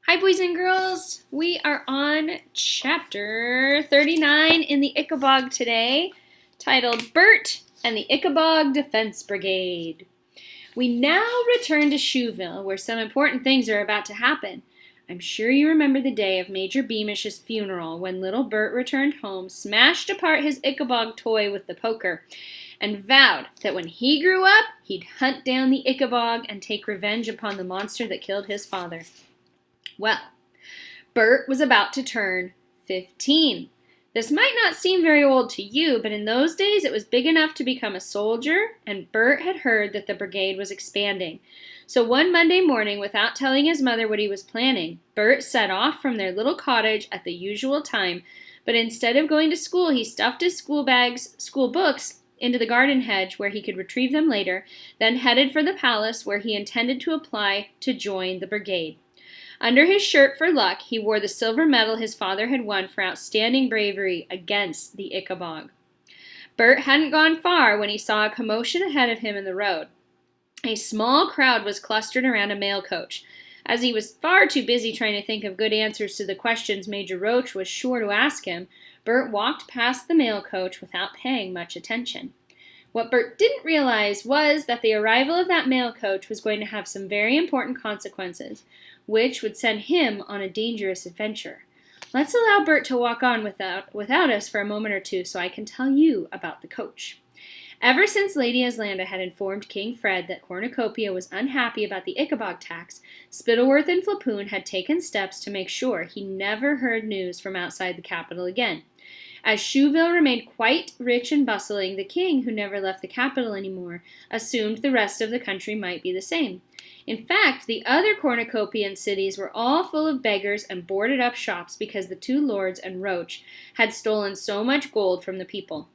Hi, boys and girls. We are on chapter 39 in the Ickabog today, titled Bert and the Ickabog Defense Brigade. We now return to Shoeville, where some important things are about to happen. I'm sure you remember the day of Major Beamish's funeral when little Bert returned home, smashed apart his Ickabog toy with the poker, and vowed that when he grew up, he'd hunt down the Ickabog and take revenge upon the monster that killed his father. Well, Bert was about to turn 15. This might not seem very old to you, but in those days it was big enough to become a soldier, and Bert had heard that the brigade was expanding. So one Monday morning, without telling his mother what he was planning, Bert set off from their little cottage at the usual time, but instead of going to school, he stuffed his school books, into the garden hedge where he could retrieve them later, then headed for the palace where he intended to apply to join the brigade. Under his shirt for luck, he wore the silver medal his father had won for outstanding bravery against the Ickabog. Bert hadn't gone far when he saw a commotion ahead of him in the road. A small crowd was clustered around a mail coach. As he was far too busy trying to think of good answers to the questions Major Roach was sure to ask him, Bert walked past the mail coach without paying much attention. What Bert didn't realize was that the arrival of that mail coach was going to have some very important consequences, which would send him on a dangerous adventure. Let's allow Bert to walk on without us for a moment or two so I can tell you about the coach. Ever since Lady Aslanda had informed King Fred that Cornucopia was unhappy about the Ickabog tax, Spittleworth and Flapoon had taken steps to make sure he never heard news from outside the capital again. As Shoeville remained quite rich and bustling, the king, who never left the capital anymore, assumed the rest of the country might be the same. In fact, the other cornucopian cities were all full of beggars and boarded up shops because the two lords and Roach had stolen so much gold from the people.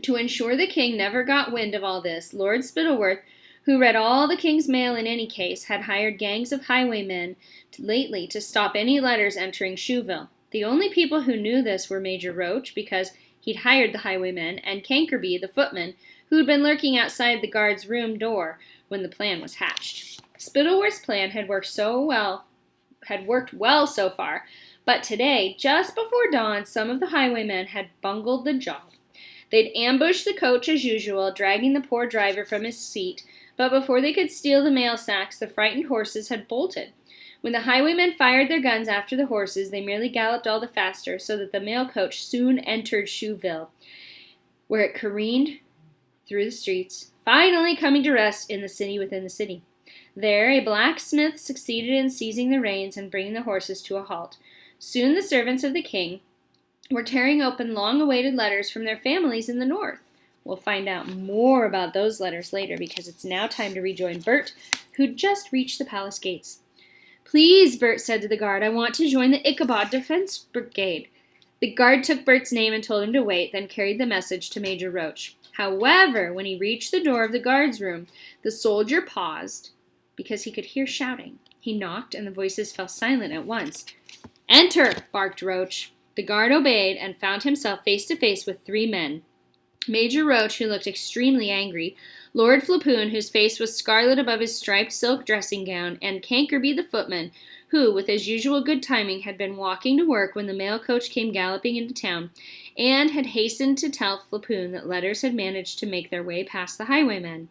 To ensure the king never got wind of all this, Lord Spittleworth, who read all the king's mail in any case, had hired gangs of highwaymen lately to stop any letters entering Shoeville. The only people who knew this were Major Roach, because he'd hired the highwaymen, and Cankerby, the footman, who'd been lurking outside the guard's room door when the plan was hatched. Spittleworth's plan had worked well so far, but today, just before dawn, some of the highwaymen had bungled the job. They'd ambushed the coach as usual, dragging the poor driver from his seat, but before they could steal the mail sacks, the frightened horses had bolted. When the highwaymen fired their guns after the horses, they merely galloped all the faster, so that the mail coach soon entered Shoeville, where it careened through the streets, finally coming to rest in the city within the city. There, a blacksmith succeeded in seizing the reins and bringing the horses to a halt. Soon the servants of the king were tearing open long-awaited letters from their families in the north. We'll find out more about those letters later, because it's now time to rejoin Bert, who'd just reached the palace gates. "Please," Bert said to the guard, "I want to join the Ickabog Defense Brigade." The guard took Bert's name and told him to wait, then carried the message to Major Roach. However, when he reached the door of the guard's room, the soldier paused because he could hear shouting. He knocked, and the voices fell silent at once. "Enter," barked Roach. The guard obeyed and found himself face to face with three men. Major Roach, who looked extremely angry, Lord Flapoon, whose face was scarlet above his striped silk dressing gown, and Cankerby the footman, who, with his usual good timing, had been walking to work when the mail coach came galloping into town, and had hastened to tell Flapoon that letters had managed to make their way past the highwaymen.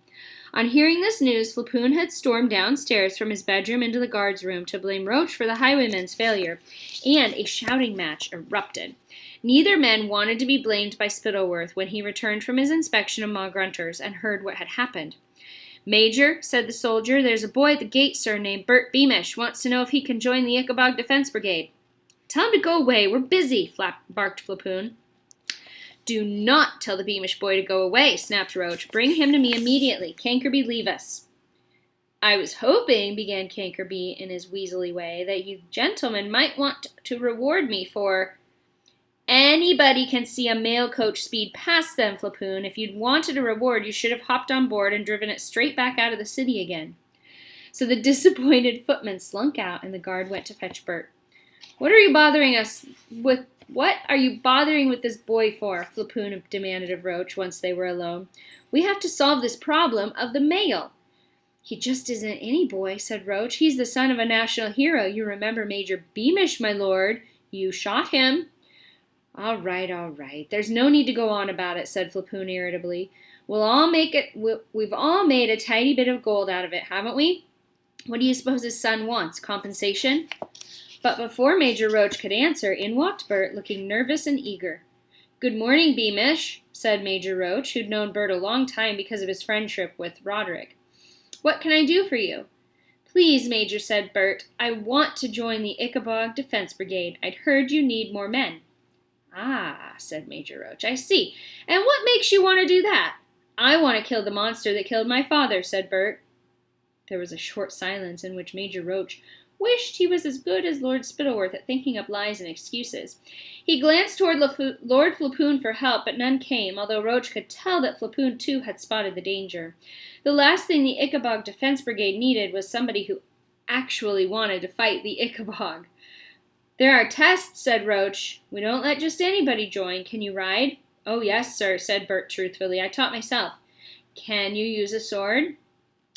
On hearing this news, Flapoon had stormed downstairs from his bedroom into the guard's room to blame Roach for the highwaymen's failure, and a shouting match erupted. Neither man wanted to be blamed by Spittleworth when he returned from his inspection of Ma Grunters and heard what had happened. "Major," said the soldier, "there's a boy at the gate, sir, named Bert Beamish. Wants to know if he can join the Ickabog Defense Brigade." "Tell him to go away. We're busy," barked Flapoon. "Do not tell the Beamish boy to go away," snapped Roach. "Bring him to me immediately. Cankerby, leave us." "I was hoping," began Cankerby in his weaselly way, "that you gentlemen might want to reward me for—" "Anybody can see a mail coach speed past them, Flapoon. If you'd wanted a reward, you should have hopped on board and driven it straight back out of the city again." So the disappointed footman slunk out, and the guard went to fetch Bert. What are you bothering with this boy for?" Flapoon demanded of Roach once they were alone. "We have to solve this problem of the mail." He just isn't any boy, said Roach. He's the son of a national hero. You remember Major Beamish, my lord. You shot him. All right, all right. There's no need to go on about it, said Flapoon irritably. We've all made a tidy bit of gold out of it, haven't we? What do you suppose his son wants? Compensation? But before Major Roach could answer, in walked Bert, looking nervous and eager. Good morning, Beamish, said Major Roach, who'd known Bert a long time because of his friendship with Roderick. What can I do for you? Please, Major, said Bert, I want to join the Ickabog Defense Brigade. I'd heard you need more men. Ah, said Major Roach, I see. And what makes you want to do that? I want to kill the monster that killed my father, said Bert. There was a short silence in which Major Roach wished he was as good as Lord Spittleworth at thinking up lies and excuses. He glanced toward Lord Flapoon for help, but none came, although Roach could tell that Flapoon, too, had spotted the danger. The last thing the Ickabog Defense Brigade needed was somebody who actually wanted to fight the Ickabog. There are tests, said Roach. We don't let just anybody join. Can you ride? Oh, yes, sir, said Bert truthfully. I taught myself. Can you use a sword?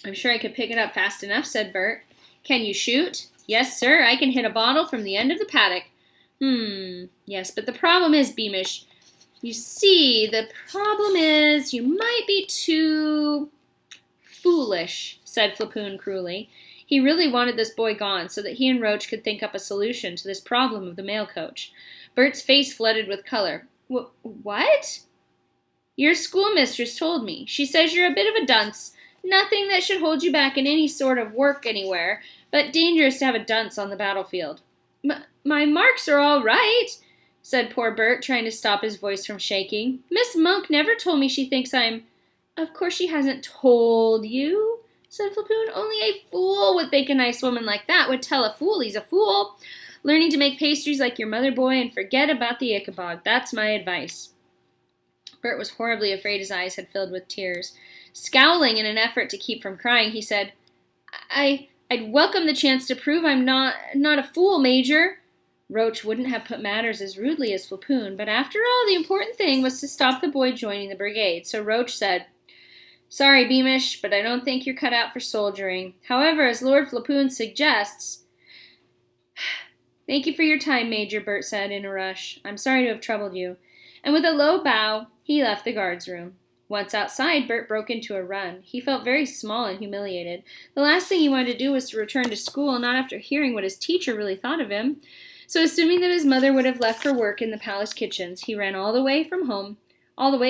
I'm sure I could pick it up fast enough, said Bert. Can you shoot? Yes, sir, I can hit a bottle from the end of the paddock. Yes, but the problem is, Beamish, you see, the problem is you might be too foolish, said Flapoon cruelly. He really wanted this boy gone so that he and Roach could think up a solution to this problem of the mail coach. Bert's face flooded with color. What? Your schoolmistress told me. She says you're a bit of a dunce. Nothing that should hold you back in any sort of work anywhere, but dangerous to have a dunce on the battlefield. My marks are all right, said poor Bert, trying to stop his voice from shaking. Miss Monk never told me she thinks I'm... Of course she hasn't told you, said Flapoon. Only a fool would think a nice woman like that would tell a fool he's a fool. Learning to make pastries like your mother, boy, and forget about the Ickabog. That's my advice. Bert was horribly afraid his eyes had filled with tears. Scowling in an effort to keep from crying, he said, I'd welcome the chance to prove I'm not a fool, Major. Roach wouldn't have put matters as rudely as Flapoon, but after all, the important thing was to stop the boy joining the brigade, so Roach said, Sorry, Beamish, but I don't think you're cut out for soldiering. However, as Lord Flapoon suggests... Thank you for your time, Major, Bert said in a rush. I'm sorry to have troubled you. And with a low bow, he left the guard's room. Once outside, Bert broke into a run. He felt very small and humiliated. The last thing he wanted to do was to return to school, not after hearing what his teacher really thought of him. So assuming that his mother would have left for work in the palace kitchens, he ran all the way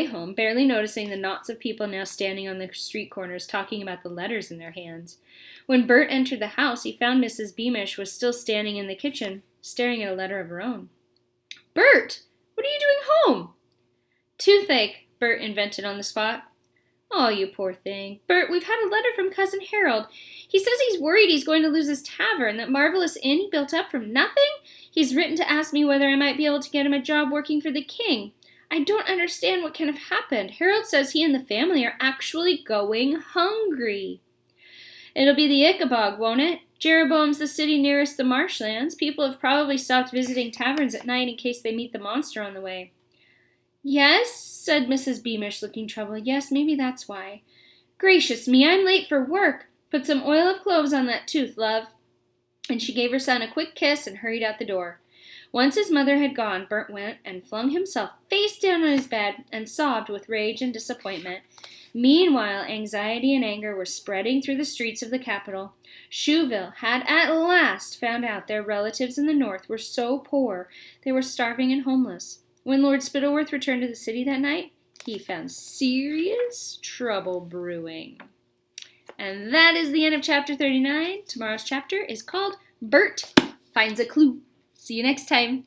home, barely noticing the knots of people now standing on the street corners talking about the letters in their hands. When Bert entered the house, he found Mrs. Beamish was still standing in the kitchen, staring at a letter of her own. Bert, what are you doing home? Toothache, Bert invented on the spot. Oh, you poor thing. Bert, we've had a letter from Cousin Harold. He says he's worried he's going to lose his tavern, that marvelous inn he built up from nothing. He's written to ask me whether I might be able to get him a job working for the king. I don't understand what can have happened. Harold says he and the family are actually going hungry. It'll be the Ickabog, won't it? Jeroboam's the city nearest the marshlands. People have probably stopped visiting taverns at night in case they meet the monster on the way. Yes, said Mrs. Beamish, looking troubled. Yes, maybe that's why. Gracious me, I'm late for work. Put some oil of cloves on that tooth, love. And she gave her son a quick kiss and hurried out the door. Once his mother had gone, Bert went and flung himself face down on his bed and sobbed with rage and disappointment. Meanwhile, anxiety and anger were spreading through the streets of the capital. Shoeville had at last found out their relatives in the north were so poor they were starving and homeless. When Lord Spittleworth returned to the city that night, he found serious trouble brewing. And that is the end of chapter 39. Tomorrow's chapter is called Bert Finds a Clue. See you next time.